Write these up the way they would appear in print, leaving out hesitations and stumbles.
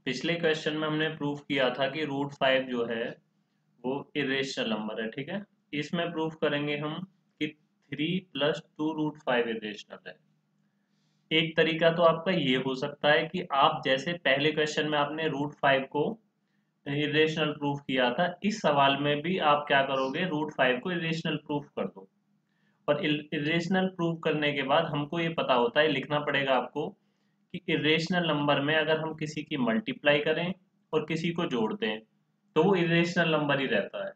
पिछले क्वेश्चन में हमने प्रूफ किया था कि रूट 5 जो है वो इरेशनल नंबर है, ठीक है। इसमें प्रूफ करेंगे हम कि 3 + 2√5 इरेशनल है। एक तरीका तो आपका ये हो सकता है कि आप जैसे पहले क्वेश्चन में आपने रूट 5 को इरेशनल प्रूफ किया था, इस सवाल में भी आप क्या करोगे, रूट 5 को इरेशनल प्रूफ कर दो। और इरेशनल प्रूफ करने के बाद हमको ये पता होता है, लिखना पड़ेगा आपको कि इरेशनल नंबर में अगर हम किसी की मल्टीप्लाई करें और किसी को जोड़ दें तो वो इरेशनल नंबर ही रहता है।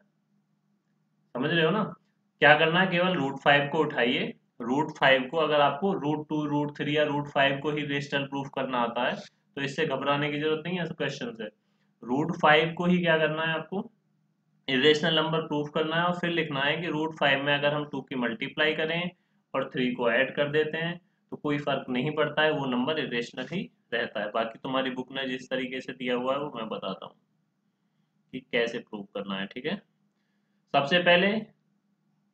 समझ रहे हो ना? क्या करना है, केवल रूट 5 को उठाइए। रूट 5 को अगर आपको रूट 2 रूट 3 या रूट 5 को ही रेशनल प्रूफ करना आता है तो इससे घबराने की जरूरत नहीं है इस क्वेश्चन से। रूट 5 को ही क्या करना है आपको, इरेशनल नंबर प्रूफ करना है और फिर लिखना है कि रूट 5 में अगर हम 2 की मल्टीप्लाई करें और 3 को ऐड कर देते हैं तो कोई फर्क नहीं पड़ता है, वो नंबर इरेशनल ही रहता है। बाकी तुम्हारी बुक ने जिस तरीके से दिया हुआ है वो मैं बताता हूँ कि कैसे प्रूव करना है, ठीक है। सबसे पहले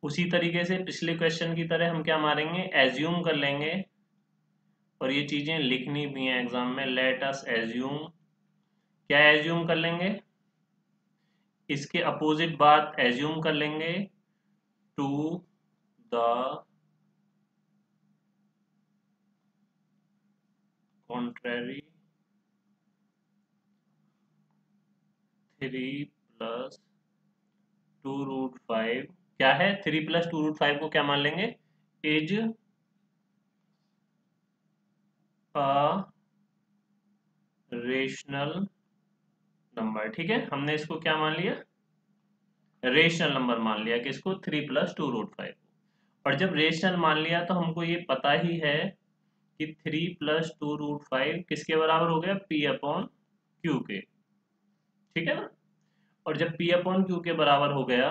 उसी तरीके से पिछले क्वेश्चन की तरह हम क्या मारेंगे, एज्यूम कर लेंगे। और ये चीजें लिखनी भी हैं एग्जाम में। लेट अस एज्यूम, क्या एज्यूम कर लेंगे, इसके अपोजिट बात एज्यूम कर लेंगे, टू द कॉन्ट्रेरी 3 + 2√5, क्या है 3 + 2√5 को क्या मान लेंगे, इज अ रेशनल नंबर। ठीक है, हमने इसको क्या मान लिया, रेशनल नंबर मान लिया किसको, 3 + 2√5। और जब रेशनल मान लिया तो हमको ये पता ही है कि 3 + 2√5 किसके बराबर हो गया, P/Q के। ठीक है ना? और जब P/Q के बराबर हो गया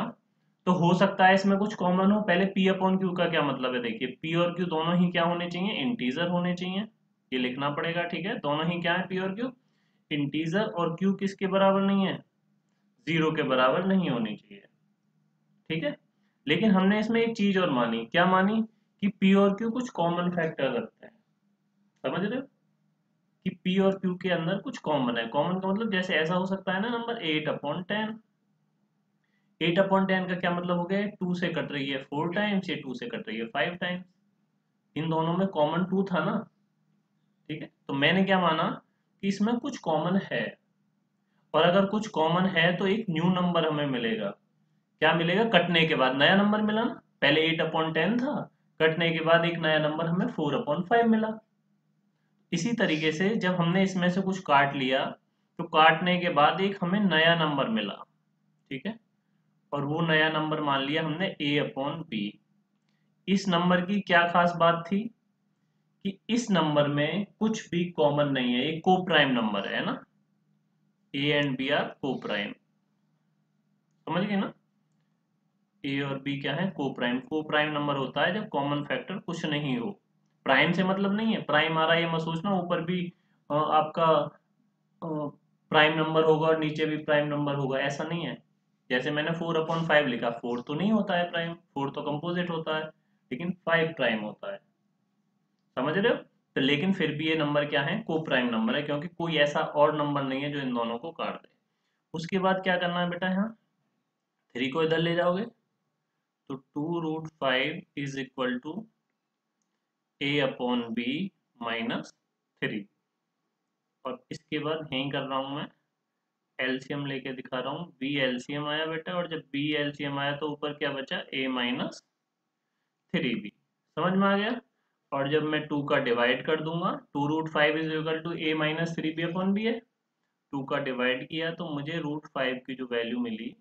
तो हो सकता है इसमें कुछ कॉमन हो। पहले P/Q का क्या मतलब है, देखिए P और Q दोनों ही क्या होने चाहिए, इंटीजर होने चाहिए। ये लिखना पड़ेगा, ठीक है। दोनों ही क्या है, P और Q इंटीजर, और Q किसके बराबर नहीं है, 0 के बराबर नहीं होनी चाहिए। ठीक है, लेकिन हमने इसमें एक चीज और मानी, क्या मानी, कि P और Q कुछ कॉमन फैक्टर रखते हैं। समझ रहे हो कि P और Q के अंदर कुछ कॉमन है। कॉमन का मतलब जैसे ऐसा हो सकता है ना, नंबर 8/10। 8/10 का क्या मतलब हो गया, 2 से कट रही है 4 टाइम्स, ये 2 से कट रही है 5 टाइम्स। इन दोनों में कॉमन 2 था ना। ठीक है, तो मैंने क्या माना कि इसमें कुछ कॉमन है। और अगर कुछ कॉमन है तो एक न्यू नंबर हमें मिलेगा। क्या मिलेगा, कटने के बाद नया नंबर मिला ना। पहले 8/10 था, कटने के बाद एक नया नंबर हमें 4/5 मिला। इसी तरीके से जब हमने इसमें से कुछ काट लिया तो काटने के बाद एक हमें नया नंबर मिला। ठीक है, और वो नया नंबर मान लिया हमने A/B। इस नंबर की क्या खास बात थी कि इस नंबर में कुछ भी कॉमन नहीं है, ये को प्राइम नंबर है ना। A एंड B आर को प्राइम, समझ गए ना। ए और बी क्या है, को प्राइम नंबर होता है जब कॉमन फैक्टर कुछ नहीं हो। प्राइम से मतलब नहीं है, प्राइम आ रहा है ये मत सोचना ऊपर भी आपका प्राइम नंबर होगा और नीचे भी प्राइम नंबर होगा, ऐसा नहीं है। जैसे मैंने 4/5 लिखा, 4 तो नहीं होता है प्राइम, 4 तो कंपोजिट होता है, लेकिन 5 प्राइम होता है। समझ रहे हो? तो लेकिन फिर भी ये नंबर क्या है, को प्राइम नंबर है, क्योंकि कोई ऐसा और नंबर नहीं है जो इन दोनों को काट दे। उसके बाद क्या करना है बेटा, यहाँ 3 को इधर ले जाओगे तो 2√5 इज इक्वल टू A/B - 3। और इसके बाद यही कर रहा हूं मैं, एलसीएम लेके दिखा रहा हूँ। बी एलसीएम आया बेटा, और जब बी एलसीएम आया तो ऊपर क्या बचा, A-3B। समझ में आ गया? और जब मैं 2 का डिवाइड कर दूंगा, 2√5 इज इक्वल टू A-3B/B है। 2 का डिवाइड किया तो मुझे √5 की जो वैल्यू मिली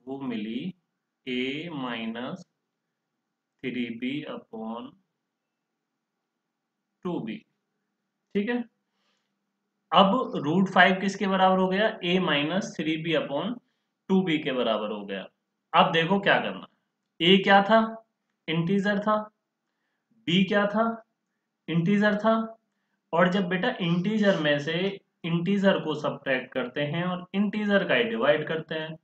वो मिली A-3B/2B। ठीक है, अब √5 किसके बराबर हो गया, A-3B/2B के बराबर हो गया। अब देखो क्या करना, A क्या था, इंटीजर था। B क्या था, इंटीजर था। और जब बेटा इंटीजर में से इंटीजर को सब्ट्रैक्ट करते हैं और इंटीजर का ही डिवाइड करते हैं।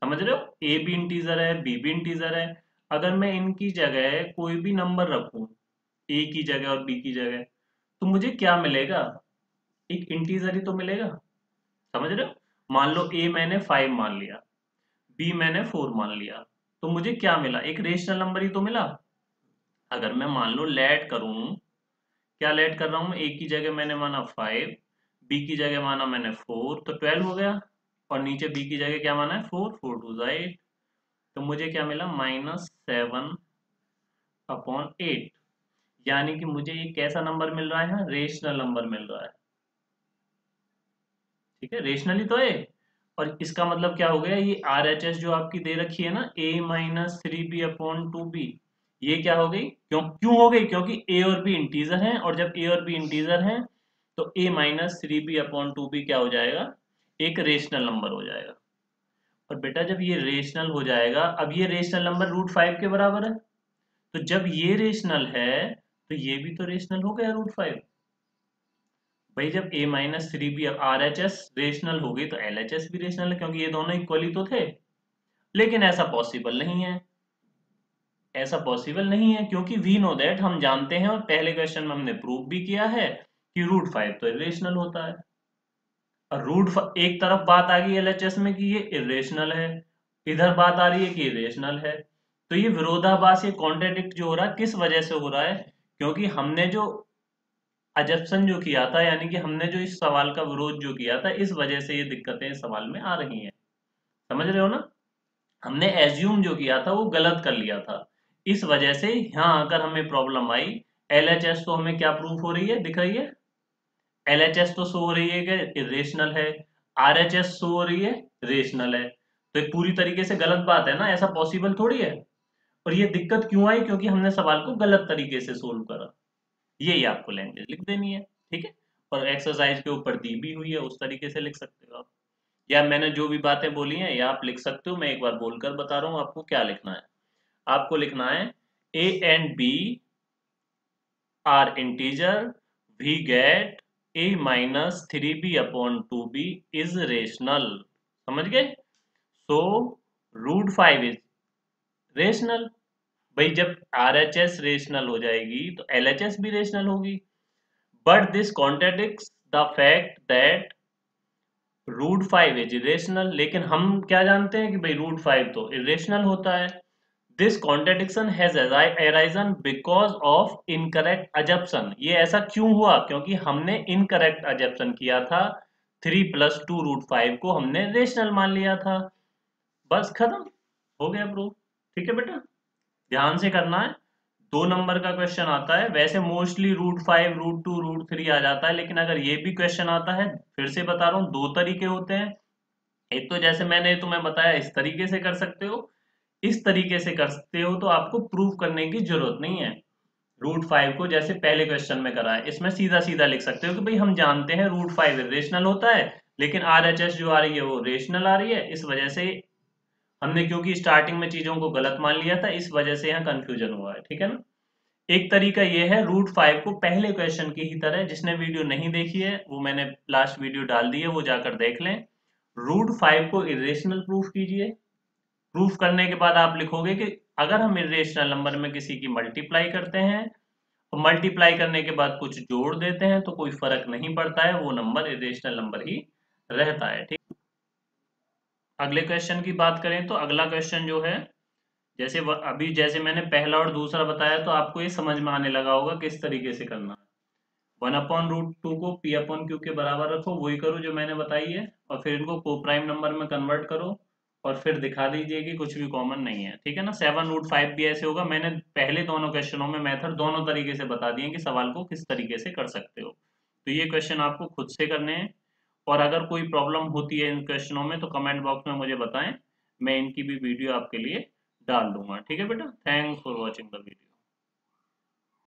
समझ रहे हो, A भी इंटीजर है, B भी इंटीजर है। अगर मैं इनकी जगह कोई भी नंबर रखूं, A की जगह और B की जगह, तो मुझे क्या मिलेगा, एक इंटीजर ही तो मिलेगा, समझ रहे हो। मान लो ए मैंने 5 मान लिया, बी मैंने 4 मान लिया, तो मुझे क्या मिला, एक रेशनल नंबर ही तो मिला। अगर मैं मान लो लेट करूं, क्या लेट कर रहा हूं, ए की जगह मैंने माना 5, बी की जगह माना मैंने 4, तो 12 हो गया। और नीचे बी की जगह क्या माना है 4, 4 टू 8, तो मुझे क्या मिला -7/8। यानी कि मुझे ये कैसा नंबर मिल रहा है, यहाँ रेशनल नंबर मिल रहा है। ठीक है, रेशनल ही तो है। और इसका मतलब क्या हो गया, ये आर एच एस जो आपकी दे रखी है ना, a-3b/2b, ये क्या हो गई, क्यों क्यों हो गई, क्योंकि ए और बी इंटीजर हैं, और जब ए और बी इंटीजर हैं तो a-3b/2b क्या हो जाएगा, एक रेशनल नंबर हो जाएगा। और बेटा जब ये रेशनल हो जाएगा, अब ये रेशनल नंबर √5 के बराबर है, तो जब ये रेशनल है तो ये भी तो रेशनल हो गया √5। भाई जब a-3b R H S rational हो गई तो एल एच एस भी रेशनल है, क्योंकि ये दोनों इक्वली तो थे। लेकिन ऐसा पॉसिबल नहीं है, ऐसा पॉसिबल नहीं है, क्योंकि वी नो दैट, हम जानते हैं और पहले क्वेश्चन में हमने प्रूव भी किया है कि √5 तो इरेशनल होता है। और एक तरफ बात आ गई एलएचएस में कि ये इरेशनल है, इधर बात आ रही है कि इरेशनल है। तो ये विरोधाभास, ये कॉन्ट्रडिक्ट जो हो रहा है, किस वजह से हो रहा है, क्योंकि हमने जो अजप्शन जो किया था, यानी कि हमने जो इस सवाल का विरोध जो किया था, इस वजह से ये दिक्कतें इस सवाल में आ रही हैं। समझ रहे हो ना, हमने एज्यूम जो किया था वो गलत कर लिया था, इस वजह से यहाँ आकर हमें प्रॉब्लम आई। एलएचएस तो हमें क्या प्रूफ हो रही है, दिख रही है, एलएचएस तो शो हो रही है कि इरेशनल है, आरएचएस शो हो रही है रेशनल है। तो ये पूरी तरीके से गलत बात है ना, ऐसा पॉसिबल थोड़ी है। और ये दिक्कत क्यों आई, क्योंकि हमने सवाल को गलत तरीके से सोल्व करा। यही आपको लैंग्वेज लिख देनी है, ठीक है। और एक्सरसाइज के ऊपर दी भी हुई है, उस तरीके से लिख सकते हो आप, या मैंने जो भी बातें बोली हैं या आप लिख सकते हो। मैं एक बार बोलकर बता रहा हूँ आपको क्या लिखना है। आपको लिखना है a and b are integer, we get a-3b/2b is rational। समझ गए, सो √5 इज रेशनल। भाई जब RHS रेशनल हो जाएगी तो LHS भी रेशनल होगी, but this contradicts the fact that √5 is irrational. लेकिन हम क्या जानते हैं कि भाई √5 तो इरेशनल होता है। This contradiction has arisen because of incorrect assumption. ये ऐसा क्यों हुआ, क्योंकि हमने इनकरेक्ट अजप्शन किया था, 3 + 2 √5 को हमने रेशनल मान लिया था। बस खत्म, हो गया प्रूफ। ठीक है बेटा, ध्यान से करना है, 2 नंबर का क्वेश्चन आता है, वैसे मोस्टली √5 √2 √3 आ जाता है, लेकिन अगर ये भी क्वेश्चन आता है, फिर से बता रहा हूँ, 2 तरीके होते हैं। एक तो जैसे मैंने तुम्हें बताया इस तरीके से कर सकते हो, इस तरीके से कर सकते हो, तो आपको प्रूफ करने की जरूरत नहीं है। √5 को जैसे पहले क्वेश्चन में करा है, इसमें सीधा सीधा लिख सकते हो कि भाई हम जानते हैं √5 रेशनल होता है, लेकिन आरएचएस जो आ रही है वो रेशनल आ रही है, इस वजह से हमने, क्योंकि स्टार्टिंग में चीजों को गलत मान लिया था, इस वजह से यहाँ कंफ्यूजन हुआ है। ठीक है ना। एक तरीका ये है, √5 को पहले क्वेश्चन की ही तरह, जिसने वीडियो नहीं देखी है वो मैंने लास्ट वीडियो डाल दी है, वो जाकर देख लें। √5 को इरेशनल प्रूफ कीजिए। प्रूफ करने के बाद आप लिखोगे कि अगर हम इरेशनल नंबर में किसी की मल्टीप्लाई करते हैं, तो मल्टीप्लाई करने के बाद कुछ जोड़ देते हैं, तो कोई फर्क नहीं पड़ता है, वो नंबर इरेशनल नंबर ही रहता है। ठीक, अगले क्वेश्चन की बात करें तो अगला क्वेश्चन जो है, जैसे अभी जैसे मैंने पहला और दूसरा बताया, तो आपको ये समझ में आने लगा होगा किस तरीके से करना है। 1/√2 को p/q के बराबर रखो, वही करो जो मैंने बताई है, और फिर इनको कोप्राइम नंबर में कन्वर्ट करो, और फिर दिखा दीजिए कि कुछ भी कॉमन नहीं है। ठीक है ना। 7√5 भी ऐसे होगा। मैंने पहले दोनों क्वेश्चनों में मेथड दोनों तरीके से बता दिए कि सवाल को किस तरीके से कर सकते हो, तो ये क्वेश्चन आपको खुद से करने हैं। और अगर कोई प्रॉब्लम होती है इन क्वेश्चनों में तो कमेंट बॉक्स में मुझे बताएं, मैं इनकी भी वीडियो आपके लिए डाल दूंगा। ठीक है बेटा, thanks for watching the video.